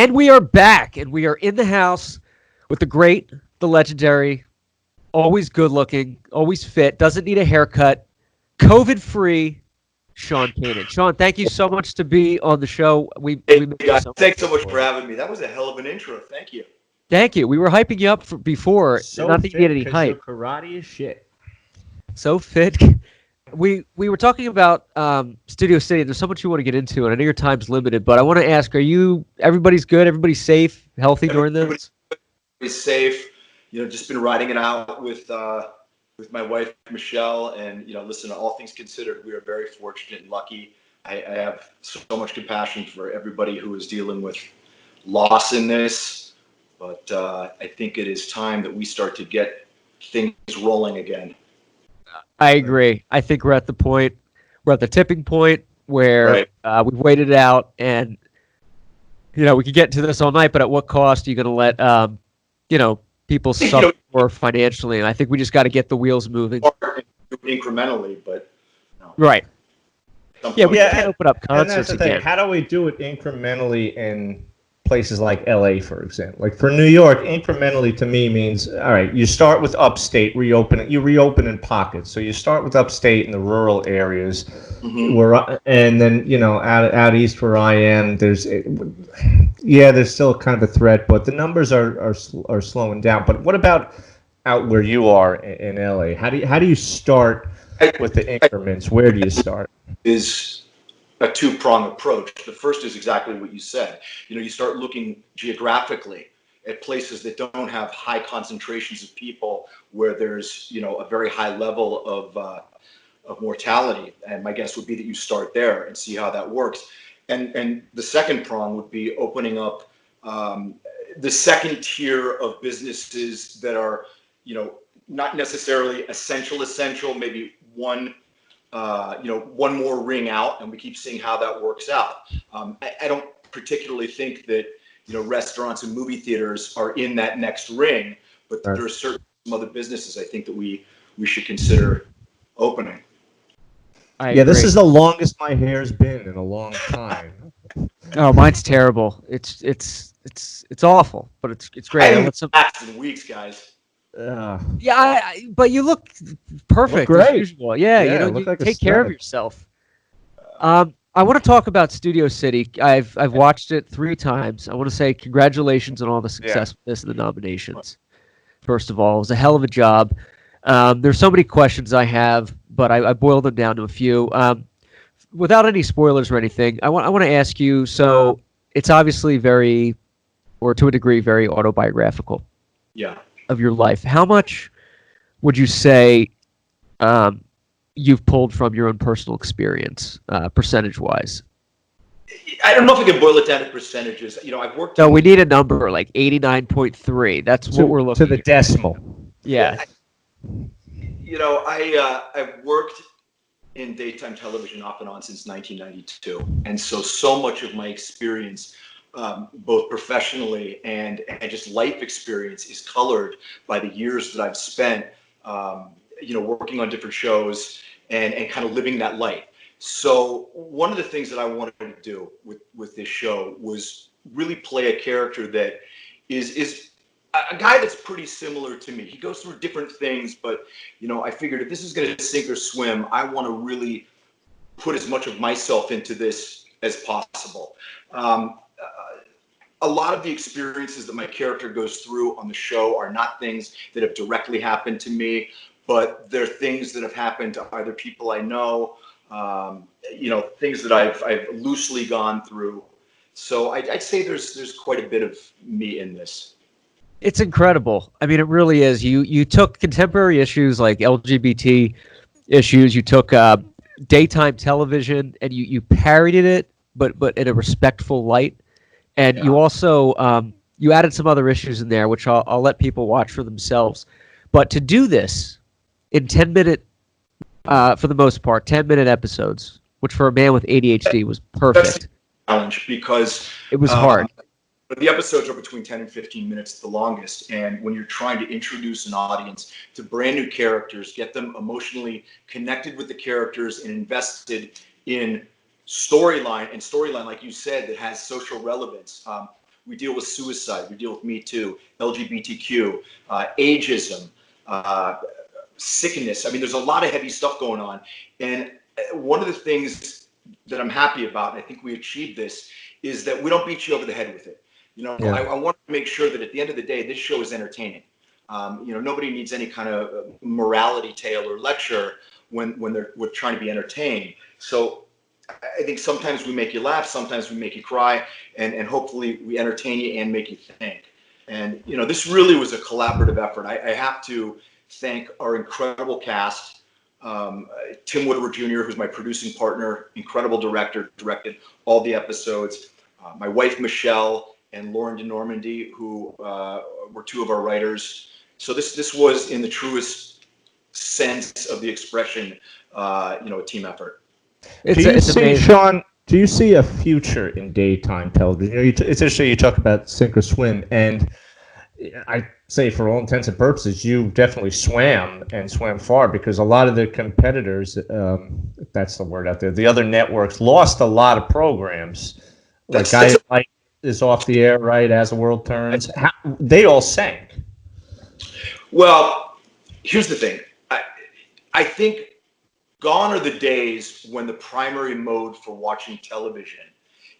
And we are back, and we are in the house with the great, the legendary, always good looking, always fit, doesn't need a haircut, COVID-free, Sean Kanan. Sean, thank you so much to be on the show. Hey, We miss you guys, so much. thanks so much for having me. That was a hell of an intro. Thank you. Thank you. We were hyping you up before. So Not that you need any because your hype. karate is shit. So fit. We were talking about Studio City. There's so much you want to get into, and I know your time's limited, but I want to ask: everybody's good? Everybody's safe, healthy during this? Everybody's safe. Just been riding it out with my wife Michelle, and listen. All things considered, we are very fortunate and lucky. I have so much compassion for everybody who is dealing with loss in this, but I think it is time that we start to get things rolling again. I agree. I think we're at the tipping point where we've waited it out, and we could get into this all night, but at what cost are you going to let people suffer more financially? And I think we just got to get the wheels moving incrementally, but right. Yeah, we can't open up And that's concerts the thing. again. How do we do it incrementally in places like LA, for example? Like for New York, incrementally to me means, all right, you start with upstate, you reopen in pockets. So you start with upstate in the rural areas, and then, out east where I am, there's still kind of a threat, but the numbers are slowing down. But what about out where you are in LA? How do you start with the increments? Where do you start? Is a two-pronged approach. The first is exactly what you said. You start looking geographically at places that don't have high concentrations of people, where there's a very high level of mortality. And my guess would be that you start there and see how that works. And the second prong would be opening up the second tier of businesses that are not necessarily essential, maybe one more ring out, and we keep seeing how that works out. I don't particularly think that restaurants and movie theaters are in that next ring, but there are some other businesses I think that we should consider opening. This is the longest my hair's been in a long time. Oh, mine's terrible. It's awful, but it's great. I haven't been in weeks, guys. But you look perfect great. as usual. Yeah, you like take care of yourself. I want to talk about Studio City. I've watched it 3 times. I want to say congratulations on all the success with this and the nominations. First of all, it was a hell of a job. There's so many questions I have, but I boiled them down to a few. Without any spoilers or anything, I want to ask you. So it's obviously to a degree, very autobiographical. Yeah. Of your life. How much would you say you've pulled from your own personal experience, percentage-wise? I don't know if I can boil it down to percentages. I've worked. No, we need a number like 89.3. That's what we're looking to the decimal. Yeah. I've worked in daytime television off and on since 1992, and so much of my experience, both professionally and just life experience, is colored by the years that I've spent, working on different shows and kind of living that life. So one of the things that I wanted to do with this show was really play a character that is a guy that's pretty similar to me. He goes through different things, but I figured if this is going to sink or swim, I want to really put as much of myself into this as possible. A lot of the experiences that my character goes through on the show are not things that have directly happened to me, but they're things that have happened to either people I know, things that I've loosely gone through. So I'd say there's quite a bit of me in this. It's incredible. I mean, it really is. You took contemporary issues like LGBT issues. You took daytime television and you parodied it, but in a respectful light. And you also you added some other issues in there, which I'll let people watch for themselves. But to do this in 10-minute, for the most part, 10-minute episodes, which for a man with ADHD was perfect. That's a challenge because it was hard. But the episodes are between 10 and 15 minutes the longest. And when you're trying to introduce an audience to brand new characters, get them emotionally connected with the characters and invested in storyline, like you said, that has social relevance. We deal with suicide. We deal with Me Too, LGBTQ, ageism, sickness. I mean, there's a lot of heavy stuff going on. And one of the things that I'm happy about, and I think we achieved this, is that we don't beat you over the head with it. I want to make sure that at the end of the day, this show is entertaining. Nobody needs any kind of morality tale or lecture when we're trying to be entertained. So I think sometimes we make you laugh, sometimes we make you cry, and hopefully we entertain you and make you think. And, this really was a collaborative effort. I have to thank our incredible cast. Tim Woodward Jr., who's my producing partner, incredible director, directed all the episodes. My wife, Michelle, and Lauren de Normandy, who were two of our writers. So this was, in the truest sense of the expression, a team effort. It's amazing. Sean, do you see a future in daytime television? It's interesting you talk about sink or swim, and I say for all intents and purposes, you definitely swam far, because a lot of the competitors, if that's the word out there, the other networks lost a lot of programs. Like Guy is off the air, right, as the world turns. They all sank. Well, here's the thing. I think gone are the days when the primary mode for watching television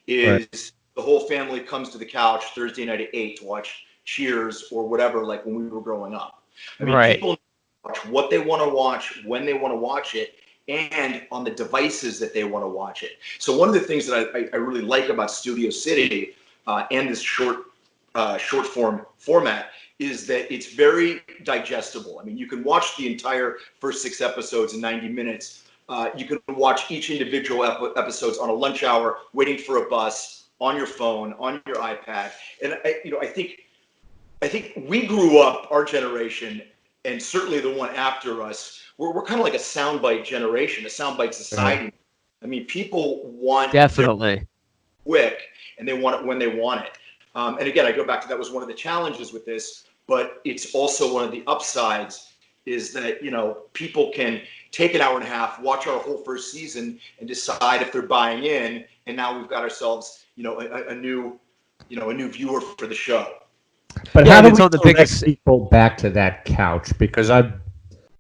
is the whole family comes to the couch Thursday night at 8 to watch Cheers or whatever, like when we were growing up. I mean, people watch what they want to watch, when they want to watch it, and on the devices that they want to watch it. So one of the things that I really like about Studio City and this short form format is that it's very digestible. I mean, you can watch the entire first 6 episodes in 90 minutes. You can watch each individual episodes on a lunch hour, waiting for a bus, on your phone, on your iPad. And I think we grew up, our generation, and certainly the one after us, we're kind of like a soundbite generation, a soundbite society. Right. I mean, people want definitely quick, and they want it when they want it. And again, I go back to that was one of the challenges with this, but it's also one of the upsides is that, people can take an hour and a half, watch our whole first season, and decide if they're buying in. And now we've got ourselves, a new viewer for the show. But how do we direct people back to that couch? Because I've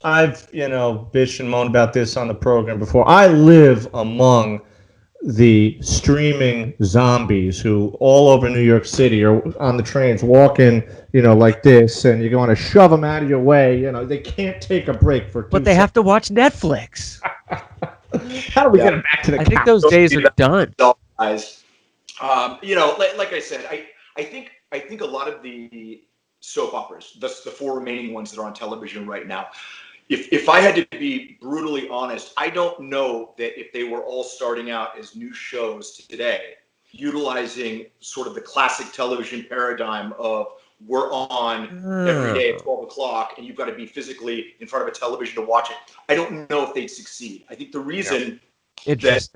bitched and moaned about this on the program before. I live among the streaming zombies who all over New York City are on the trains walking, like this, and you're going to shove them out of your way. They can't take a break for 2 But they have to watch Netflix. How do we get them back to the couch? I think those days are done. Guys, like I said, I think a lot of the soap operas, the 4 remaining ones that are on television right now, if I had to be brutally honest, I don't know that if they were all starting out as new shows today, utilizing sort of the classic television paradigm of we're on every day at 12 o'clock and you've got to be physically in front of a television to watch it. I don't know if they'd succeed. I think the reason that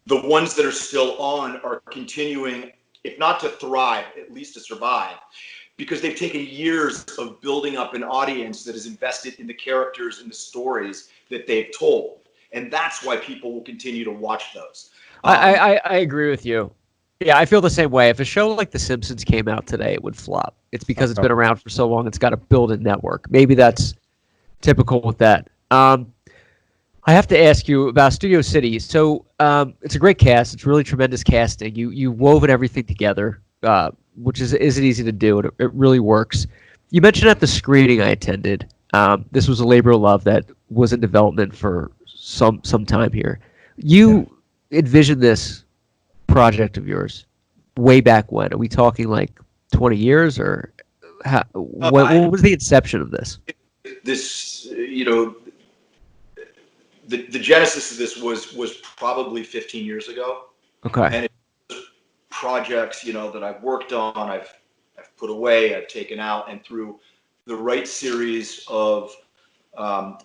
the ones that are still on are continuing, if not to thrive, at least to survive, because they've taken years of building up an audience that is invested in the characters and the stories that they've told. And that's why people will continue to watch those. I agree with you. Yeah, I feel the same way. If a show like The Simpsons came out today, it would flop. It's because it's been around for so long, it's got to build a network. Maybe that's typical with that. I have to ask you about Studio City. So it's a great cast. It's really tremendous casting. You've woven everything together, which isn't easy to do, and it really works. You mentioned at the screening I attended, this was a labor of love that was in development for some time here. You envisioned this project of yours way back when? Are we talking like 20 years, or what was the inception of this? This, the genesis of this was probably 15 years ago. Okay. And it's projects, that I've worked on, I've put away, I've taken out, and through the right series of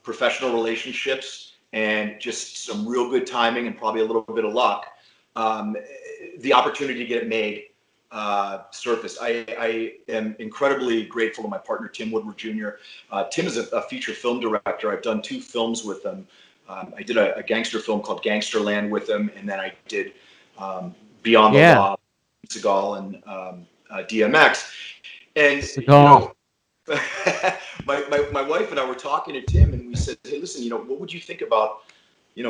professional relationships and just some real good timing and probably a little bit of luck, the opportunity to get it made surfaced. I am incredibly grateful to my partner, Tim Woodward Jr. Tim is a feature film director. I've done 2 films with him. I did a gangster film called Gangsterland with him, and then I did Beyond the Law, Seagal, and DMX. And my wife and I were talking to Tim, and we said, hey, listen, what would you think about,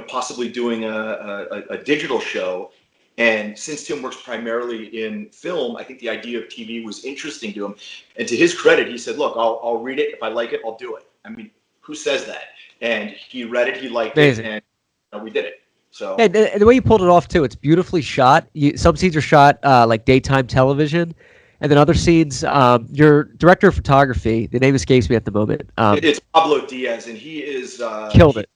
possibly doing a digital show? And since Tim works primarily in film, I think the idea of TV was interesting to him. And to his credit, he said, look, I'll read it. If I like it, I'll do it. I mean, who says that? And he read it, he liked Amazing. it, and we did it. So and the way you pulled it off too, it's beautifully shot. Some scenes are shot like daytime television, and then other scenes. Your director of photography, the name escapes me at the moment. It's Pablo Diaz, and he is killed it.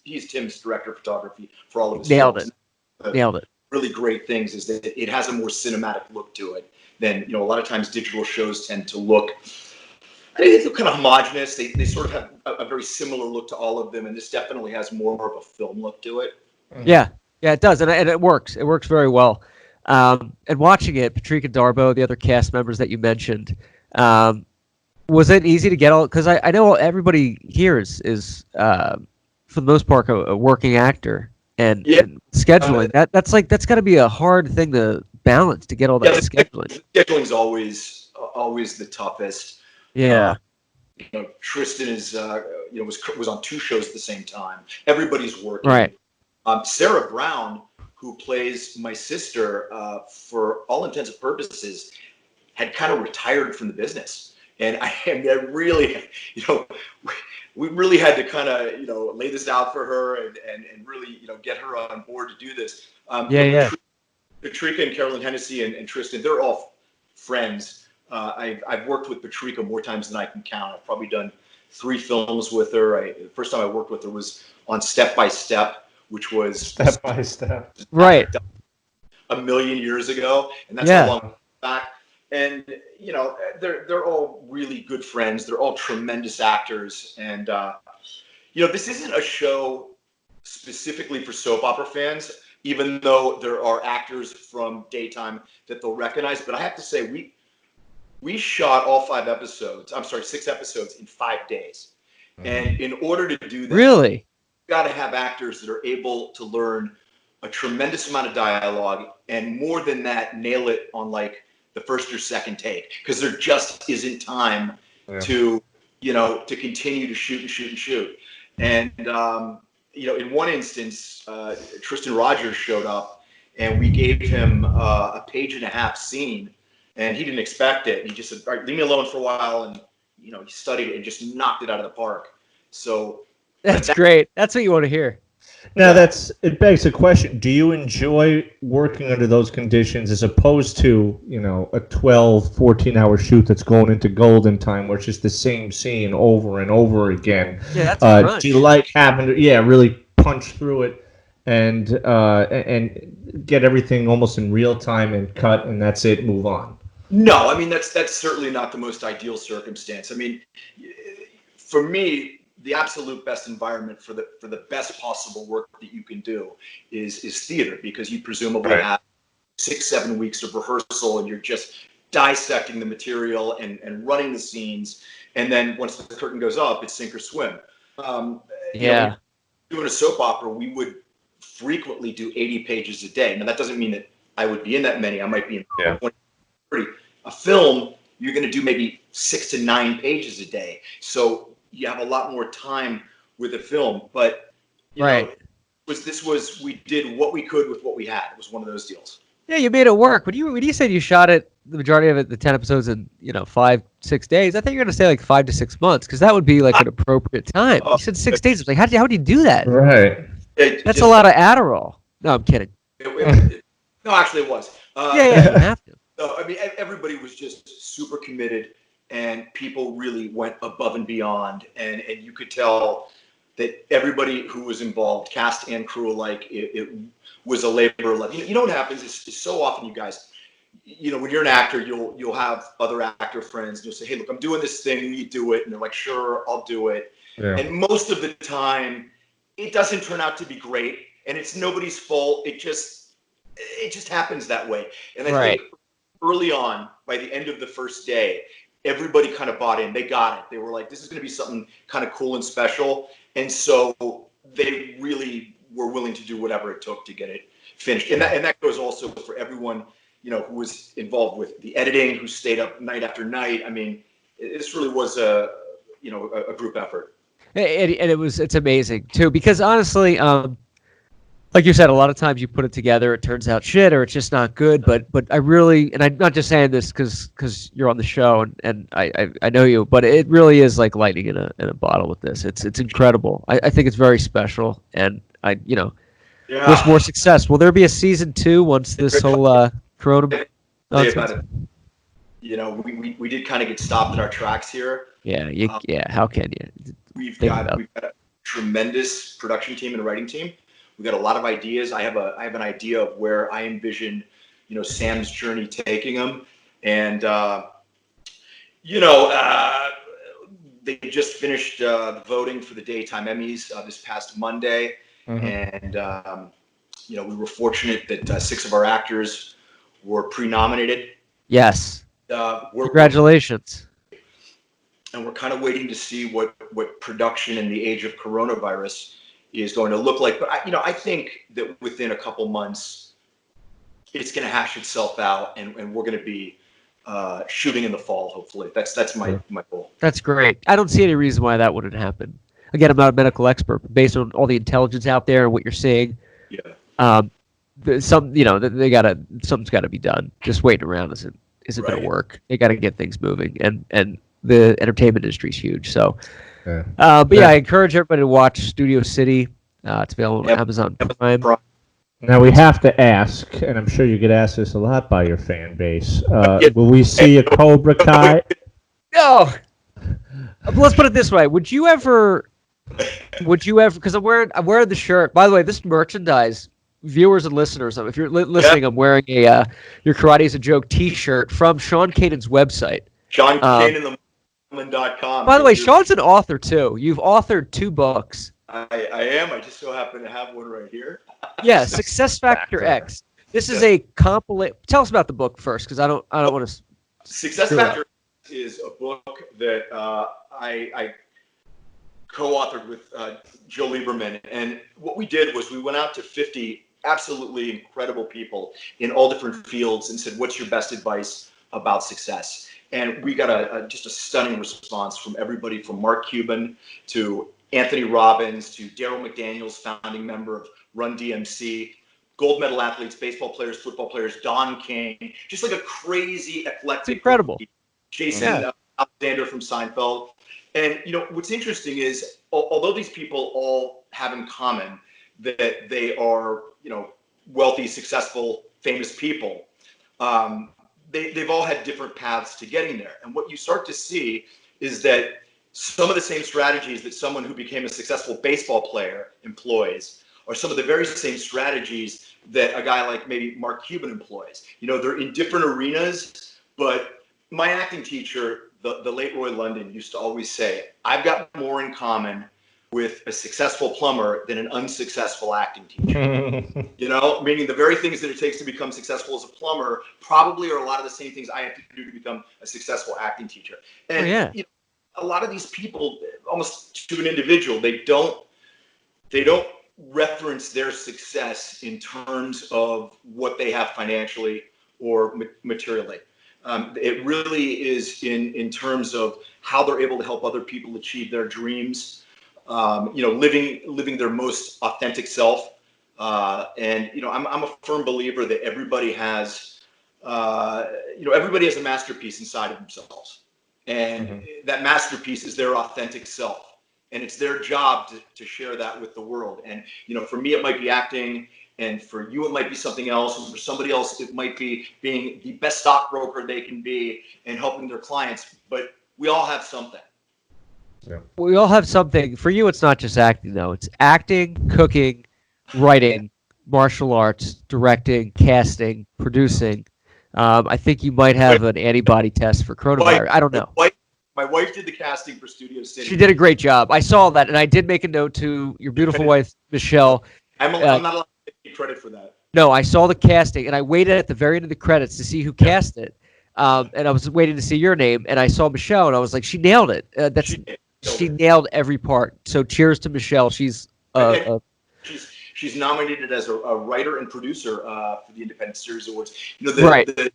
He's Tim's director of photography for all of his Nailed films. it. Nailed it. Really great things is that it has a more cinematic look to it than a lot of times digital shows tend to look. I think they're kind of homogenous. They sort of have a very similar look to all of them, and this definitely has more of a film look to it. Yeah, it does, and it works. It works very well. And watching it, Patrika Darbo, the other cast members that you mentioned, was it easy to get all? Because I know everybody here is for the most part a working actor, and scheduling that's got to be a hard thing to balance to get all that scheduling. Scheduling is always the toughest. Yeah. Tristan is was on 2 shows at the same time. Everybody's working. Right. Sarah Brown, who plays my sister, for all intents and purposes, had kind of retired from the business, and I really, we really had to kind of lay this out for her and really get her on board to do this. Patrika and Carolyn Hennessy and Tristan, they're all friends. I've worked with Patrika more times than I can count. I've probably done 3 films with her. The first time I worked with her was on Step by Step, which was Step by Step, right, a million years ago, and that's how long back. And they're all really good friends. They're all tremendous actors, and this isn't a show specifically for soap opera fans, even though there are actors from daytime that they'll recognize. But I have to say, we shot all 6 episodes in 5 days. And in order to do that, really, you got to have actors that are able to learn a tremendous amount of dialogue, and more than that, nail it on like the first or second take, because there just isn't time to continue to shoot. And in one instance, Tristan Rogers showed up, and we gave him a 1.5-page scene. And he didn't expect it. He just said, all right, leave me alone for a while. And, he studied it and just knocked it out of the park. So that's great. That's what you want to hear. Now, it begs the question, do you enjoy working under those conditions as opposed to, a 12, 14-hour shoot that's going into golden time where it's just the same scene over and over again? Yeah, that's do you like having to, really punch through it and get everything almost in real time and cut, and that's it, move on? No, I mean, that's certainly not the most ideal circumstance. I mean, for me, the absolute best environment for the best possible work that you can do is theater, because you presumably have 6-7 weeks of rehearsal, and you're just dissecting the material and running the scenes. And then once the curtain goes up, it's sink or swim. Doing a soap opera, we would frequently do 80 pages a day. Now, that doesn't mean that I would be in that many. I might be in 20, 30. A film, you're going to do maybe 6 to 9 pages a day. So you have a lot more time with a film. But we did what we could with what we had. It was one of those deals. Yeah, you made it work. When you said you shot it, the majority of it, the 10 episodes in 5-6 days, I think you're going to say like 5 to 6 months, because that would be like an appropriate time. You said 6 days. It's like, how do you do that? Right. That's a lot of Adderall. No, I'm kidding. No, actually, it was. You have to. So, I mean, everybody was just super committed, and people really went above and beyond. And you could tell that everybody who was involved, cast and crew alike, it was a labor of love. You know what happens is so often, you guys, when you're an actor, you'll have other actor friends, and you'll say, hey, look, I'm doing this thing, will you do it? And they're like, sure, I'll do it. Yeah. And most of the time, it doesn't turn out to be great, and it's nobody's fault. It just happens that way. And I think early on, by the end of the first day, everybody kind of bought in. They got it. They were like, this is going to be something kind of cool and special. And so they really were willing to do whatever it took to get it finished. And that goes also for everyone who was involved with the editing, who stayed up night after night. I mean, this really was a group effort. And it's amazing too, because honestly, like you said, a lot of times you put it together, it turns out shit, or it's just not good. But I really, and I'm not just saying this because you're on the show and I know you, but it really is like lightning in a bottle with this. It's incredible. I think it's very special, and wish more success. Will there be a season 2 once this whole Corona? We did kind of get stopped in our tracks here. Yeah, how can you? We've got a tremendous production team and writing team. We've got a lot of ideas. I have an idea of where I envision, Sam's journey taking him, and they just finished the voting for the daytime Emmys this past Monday, and we were fortunate that 6 of our actors were pre-nominated. Yes. Congratulations. And we're kind of waiting to see what production in the age of coronavirus is going to look like. But I think that within a couple months, it's going to hash itself out, and we're going to be shooting in the fall. Hopefully, that's my goal. That's great. I don't see any reason why that wouldn't happen. Again, I'm not a medical expert, but based on all the intelligence out there and what you're seeing, something's got to be done. Just waiting around isn't going to work. They got to get things moving, and the entertainment industry is huge. So, I encourage everybody to watch Studio City. It's available on Amazon Prime. Now we have to ask, and I'm sure you get asked this a lot by your fan base. Will we see a Cobra Kai? No. Let's put it this way: Would you ever? Because I'm wearing the shirt. By the way, this merchandise, viewers and listeners, if you're listening, I'm wearing a "Your Karate is a Joke" T-shirt from Sean Kanan's website. Sean Kanan.com. By the way, Sean's an author too. You've authored 2 books. I am. I just so happen to have one right here. Yeah, Success Factor X. This is a compilation. Tell us about the book first, because I don't want to. Success Factor is a book that I co-authored with Joe Lieberman, and what we did was we went out to 50 absolutely incredible people in all different fields and said, "What's your best advice about success?" And we got just a stunning response from everybody from Mark Cuban to Anthony Robbins to Daryl McDaniels, founding member of Run DMC, gold medal athletes, baseball players, football players, Don King, just like a crazy eclectic. It's incredible. Jason Alexander from Seinfeld. And, what's interesting is, although these people all have in common that they are, wealthy, successful, famous people, they've all had different paths to getting there. And what you start to see is that some of the same strategies that someone who became a successful baseball player employs are some of the very same strategies that a guy like maybe Mark Cuban employs. They're in different arenas, but my acting teacher, the late Roy London, used to always say, "I've got more in common with a successful plumber than an unsuccessful acting teacher." Meaning the very things that it takes to become successful as a plumber probably are a lot of the same things I have to do to become a successful acting teacher. And a lot of these people, almost to an individual, they don't reference their success in terms of what they have financially or materially. It really is in terms of how they're able to help other people achieve their dreams. Living their most authentic self. I'm a firm believer that everybody has a masterpiece inside of themselves. And that masterpiece is their authentic self. And it's their job to share that with the world. And, for me, it might be acting. And for you, it might be something else. And for somebody else, it might be being the best stockbroker they can be and helping their clients. But we all have something. Yeah. We all have something. For you, it's not just acting, though. It's acting, cooking, writing, martial arts, directing, casting, producing. I think you might have an antibody test for coronavirus. I don't know. My wife did the casting for Studio City. She did a great job. I saw that, and I did make a note to your beautiful wife, Michelle. I'm not allowed to take credit for that. No, I saw the casting, and I waited at the very end of the credits to see who cast it. And I was waiting to see your name, and I saw Michelle, and I was like, she nailed it. She nailed every part. So cheers to Michelle. She's she's nominated as a writer and producer for the Independent Series Awards. You know, the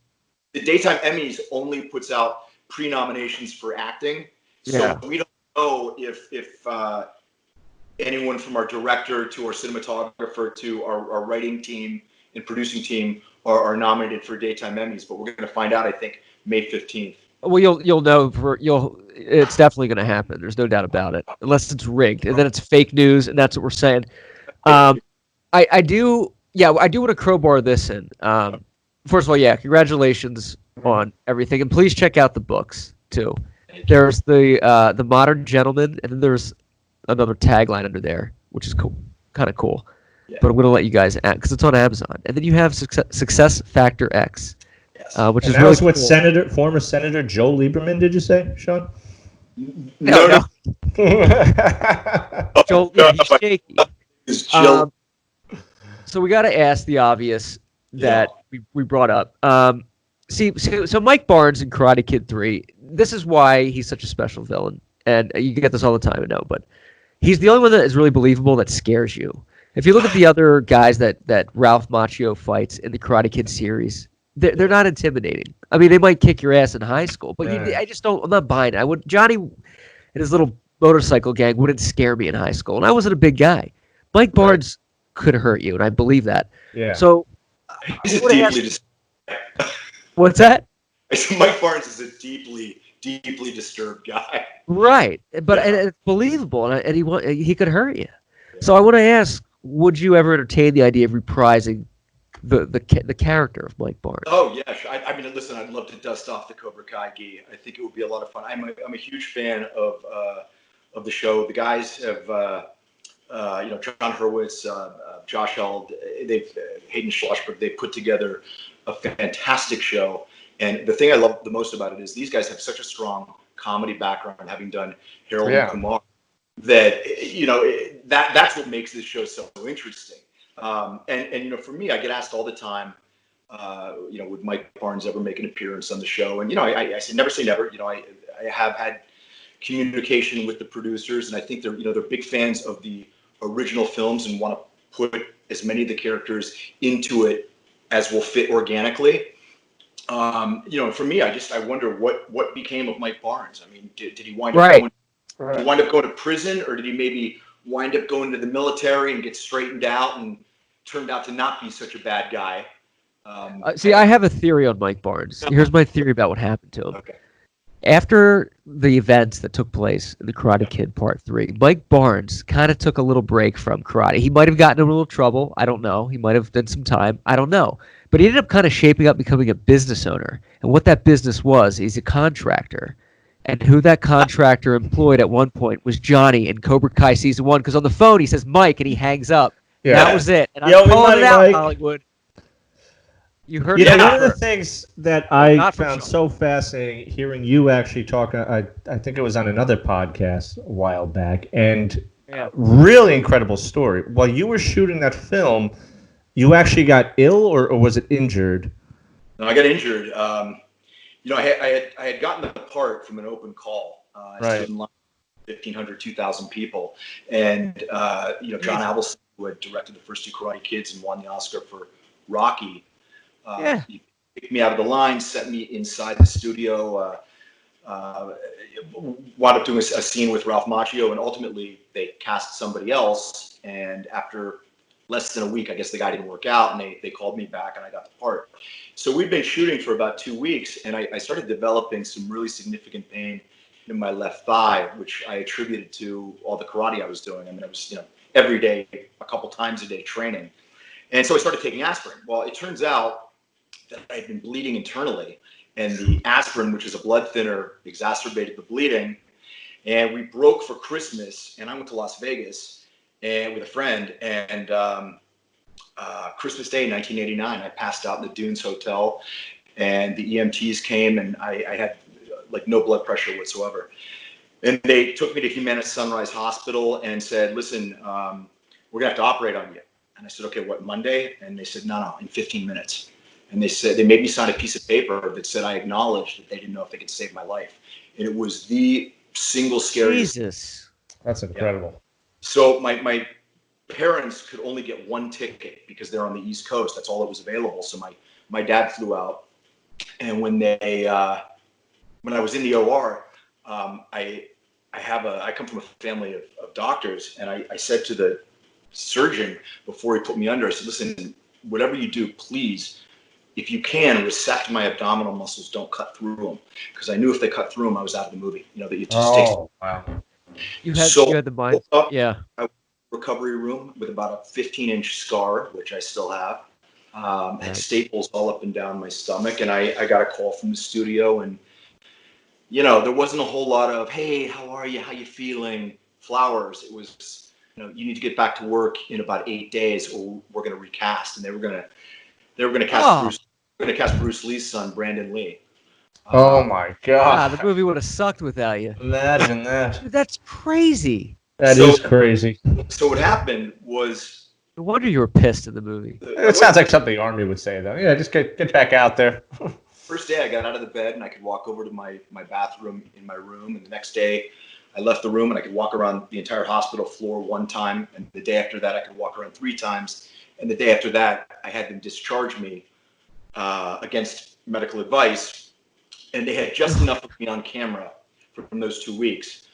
Daytime Emmys only puts out pre-nominations for acting, so we don't know if anyone from our director to our cinematographer to our writing team and producing team are nominated for Daytime Emmys. But we're going to find out, I think, May 15th. Well, you'll know it's definitely going to happen. There's no doubt about it, unless it's rigged, and then it's fake news, and that's what we're saying. I do want to crowbar this in. First of all, congratulations on everything, and please check out the books too. There's the Modern Gentleman, and then there's another tagline under there, which is cool, kind of cool. Yeah. But I'm going to let you guys add because it's on Amazon, and then you have Success Factor X. Which is really what former Senator Joe Lieberman, did you say, Sean? No. Joel, he's shaky. So we got to ask the obvious that we brought up. So Mike Barnes in Karate Kid 3, this is why he's such a special villain. And you get this all the time, I know, but he's the only one that is really believable that scares you. If you look at the other guys that Ralph Macchio fights in the Karate Kid series, they're not intimidating. I mean, they might kick your ass in high school, but I just don't. I'm not buying it. Johnny and his little motorcycle gang wouldn't scare me in high school, and I wasn't a big guy. Mike Barnes could hurt you, and I believe that. Yeah. So, what's that? I said Mike Barnes is a deeply disturbed guy. Right, but and it's believable, and he could hurt you. Yeah. So I want to ask: would you ever entertain the idea of reprising the character of Mike Barnes? Oh yeah, I mean, listen, I'd love to dust off the Cobra Kai gi. I think it would be a lot of fun. I'm a huge fan of the show. The guys have John Hurwitz, Josh Held, Hayden Schlossberg. They've put together a fantastic show. And the thing I love the most about it is these guys have such a strong comedy background, having done Harold and Kumar, that that's what makes this show so interesting. And for me, I get asked all the time, would Mike Barnes ever make an appearance on the show? And I say never say never. I have had communication with the producers, and I think they're big fans of the original films and want to put as many of the characters into it as will fit organically. For me, I wonder what became of Mike Barnes. I mean, did he wind up going to prison, or did he maybe wind up going to the military and get straightened out and turned out to not be such a bad guy? I have a theory on Mike Barnes. Here's my theory about what happened to him. Okay. After the events that took place in the Karate Kid Part 3, Mike Barnes kind of took a little break from karate. He might have gotten in a little trouble. I don't know. He might have done some time. I don't know. But he ended up kind of shaping up becoming a business owner. And what that business was, he's a contractor. And who that contractor employed at one point was Johnny in Cobra Kai Season 1. Because on the phone, he says, Mike, and he hangs up. Yeah. That was it. And I'm calling it out, Mike. Hollywood. You heard one of the things that I found so fascinating, hearing you actually talk, I think it was on another podcast a while back, and really incredible story. While you were shooting that film, you actually got ill, or was it injured? No, I got injured. I had gotten the part from an open call. I stood in line, 1,500, 2,000 people, and John Avildsen, who had directed the first two Karate Kids and won the Oscar for Rocky. He picked me out of the line, sent me inside the studio, wound up doing a scene with Ralph Macchio, and ultimately they cast somebody else. And after less than a week, I guess the guy didn't work out, and they called me back, and I got the part. So we'd been shooting for about 2 weeks, and I started developing some really significant pain in my left thigh, which I attributed to all the karate I was doing. I mean, I was every day, a couple times a day training. And so I started taking aspirin. Well, it turns out that I had been bleeding internally, and the aspirin, which is a blood thinner, exacerbated the bleeding. And we broke for Christmas, and I went to Las Vegas and with a friend, and Christmas Day, 1989, I passed out in the Dunes Hotel, and the EMTs came, and I had no blood pressure whatsoever. And they took me to Humana Sunrise Hospital and said, listen, we're gonna have to operate on you. And I said, okay, what, Monday? And they said, no, in 15 minutes. And they said, they made me sign a piece of paper that said I acknowledged that they didn't know if they could save my life. And it was the single scariest. Jesus. That's incredible. So my parents could only get one ticket because they're on the East Coast. That's all that was available. So my dad flew out, and when I was in the OR, I come from a family of doctors, and I said to the surgeon before he put me under, I said, listen, whatever you do, please, if you can, resect my abdominal muscles, don't cut through them. Because I knew if they cut through them, I was out of the movie. You know, that it just takes. Wow. You had the mind. Yeah. I was in a recovery room with about a 15-inch scar, which I still have. Had staples all up and down my stomach. And I got a call from the studio, and, you know, there wasn't a whole lot of, hey, how are you? How you feeling? Flowers. It was, you know, you need to get back to work in about 8 days, or we're going to recast. And they were going to cast Bruce Lee's son, Brandon Lee. Oh my God! The movie would have sucked without you. Imagine that. Dude, that's crazy. That is crazy. So what happened was. No wonder you were pissed in the movie. It sounds like something the Army would say, though. Yeah, just get back out there. First day, I got out of the bed and I could walk over to my bathroom in my room. And the next day, I left the room and I could walk around the entire hospital floor one time. And the day after that, I could walk around 3 times. And the day after that, I had them discharge me against medical advice. And they had just enough of me on camera from those 2 weeks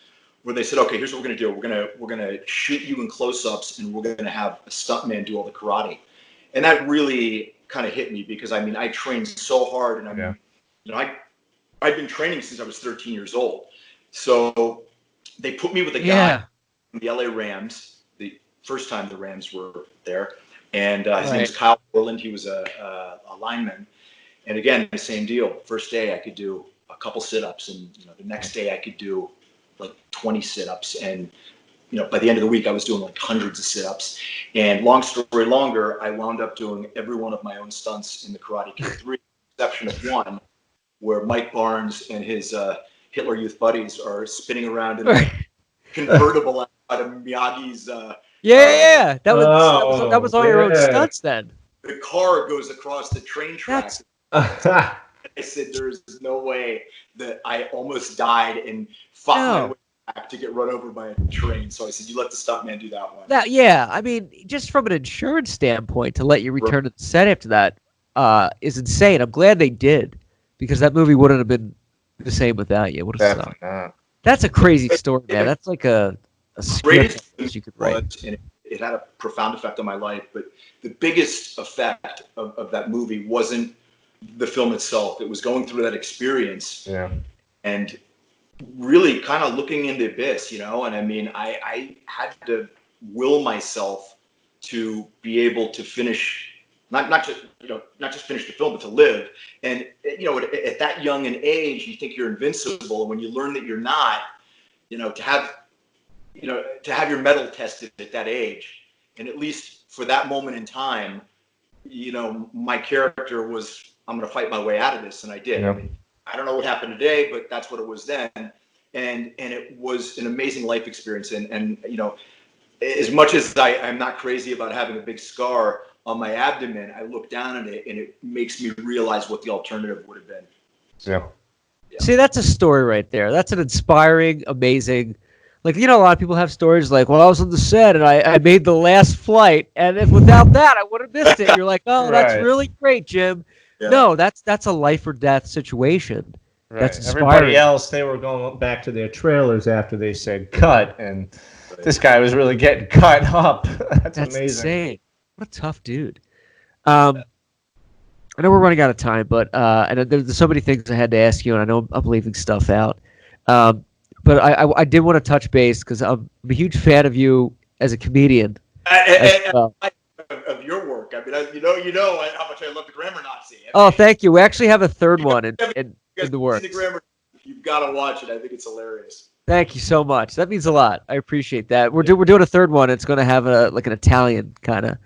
where they said, okay, here's what we're going to do. We're going to shoot you in close-ups, and we're going to have a stuntman do all the karate. And that really kind of hit me because, I mean, I trained so hard, and I've been training since I was 13 years old. So they put me with a guy from the LA Rams, the first time the Rams were there. And his name was Kyle Borland. He was a lineman. And again, the same deal. First day I could do a couple sit-ups, and the next day I could do like 20 sit-ups. And by the end of the week I was doing like hundreds of sit-ups. And long story longer, I wound up doing every one of my own stunts in the Karate Kid 3, with the exception of one, where Mike Barnes and his Hitler Youth buddies are spinning around in a convertible out of Miyagi's. That was all your own stunts then. The car goes across the train tracks. I said, there's no way that I almost died and fought my way back to get run over by a train. So I said, you let the stuntman do that one. I mean, just from an insurance standpoint, to let you return to the set after that is insane. I'm glad they did, because that movie wouldn't have been the same without you. What a suck. That's a crazy story, man. That's like a script you could write. And it had a profound effect on my life. But the biggest effect of that movie wasn't the film itself. It was going through that experience and really kind of looking in the abyss, and I mean, I had to will myself to be able to finish, not just finish the film, but to live. And at that young an age, you think you're invincible, and when you learn that you're not, to have your mettle tested at that age, and at least for that moment in time, my character was, I'm going to fight my way out of this, and I did. I mean, I don't know what happened today, but that's what it was then, and it was an amazing life experience. And as much as I'm not crazy about having a big scar on my abdomen, I look down at it, and it makes me realize what the alternative would have been. Yeah. See, that's a story right there. That's an inspiring, amazing. Like, a lot of people have stories like, well, I was on the set and I made the last flight, and if without that, I would have missed it. You're like, oh, that's really great, Jim. Yeah. No, that's a life or death situation. Right. That's inspiring. Everybody else, they were going back to their trailers after they said cut, and this guy was really getting cut up. That's amazing. Insane. What a tough dude. I know we're running out of time, but and there's so many things I had to ask you, and I know I'm leaving stuff out. But I did want to touch base because I'm a huge fan of you as a comedian. Of your work, I mean, you know how much I love the Grammar Nazi. Thank you. We actually have a third one in the works. You've got to watch it. I think it's hilarious. Thank you so much. That means a lot. I appreciate that. We're doing a third one. It's going to have an Italian kind of.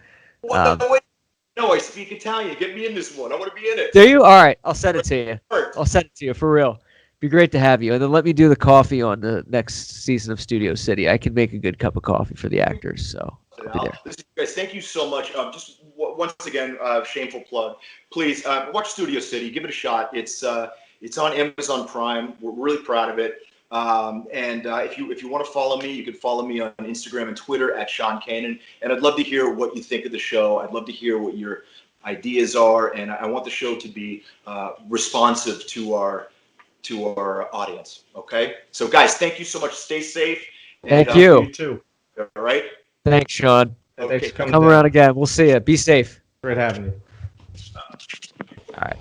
No, I speak Italian. Get me in this one. I want to be in it. Do you? All right. I'll send it to you. I'll send it to you for real. Be great to have you, and then let me do the coffee on the next season of Studio City. I can make a good cup of coffee for the actors, so I'll be there. Listen, guys, thank you so much. Just once again, shameful plug. Please watch Studio City. Give it a shot. It's on Amazon Prime. We're really proud of it. If you want to follow me, you can follow me on Instagram and Twitter at Sean Kanan. And I'd love to hear what you think of the show. I'd love to hear what your ideas are, and I want the show to be responsive to our audience. Okay, so guys, thank you so much. Stay safe. Thank you. You too. All right. Thanks, Sean. Okay. Thanks for coming Come down. around again. We'll see you. Be safe. Great having you. All right.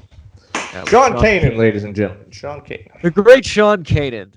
Sean Kanan, ladies and gentlemen. Sean Kanan. The great Sean Kanan.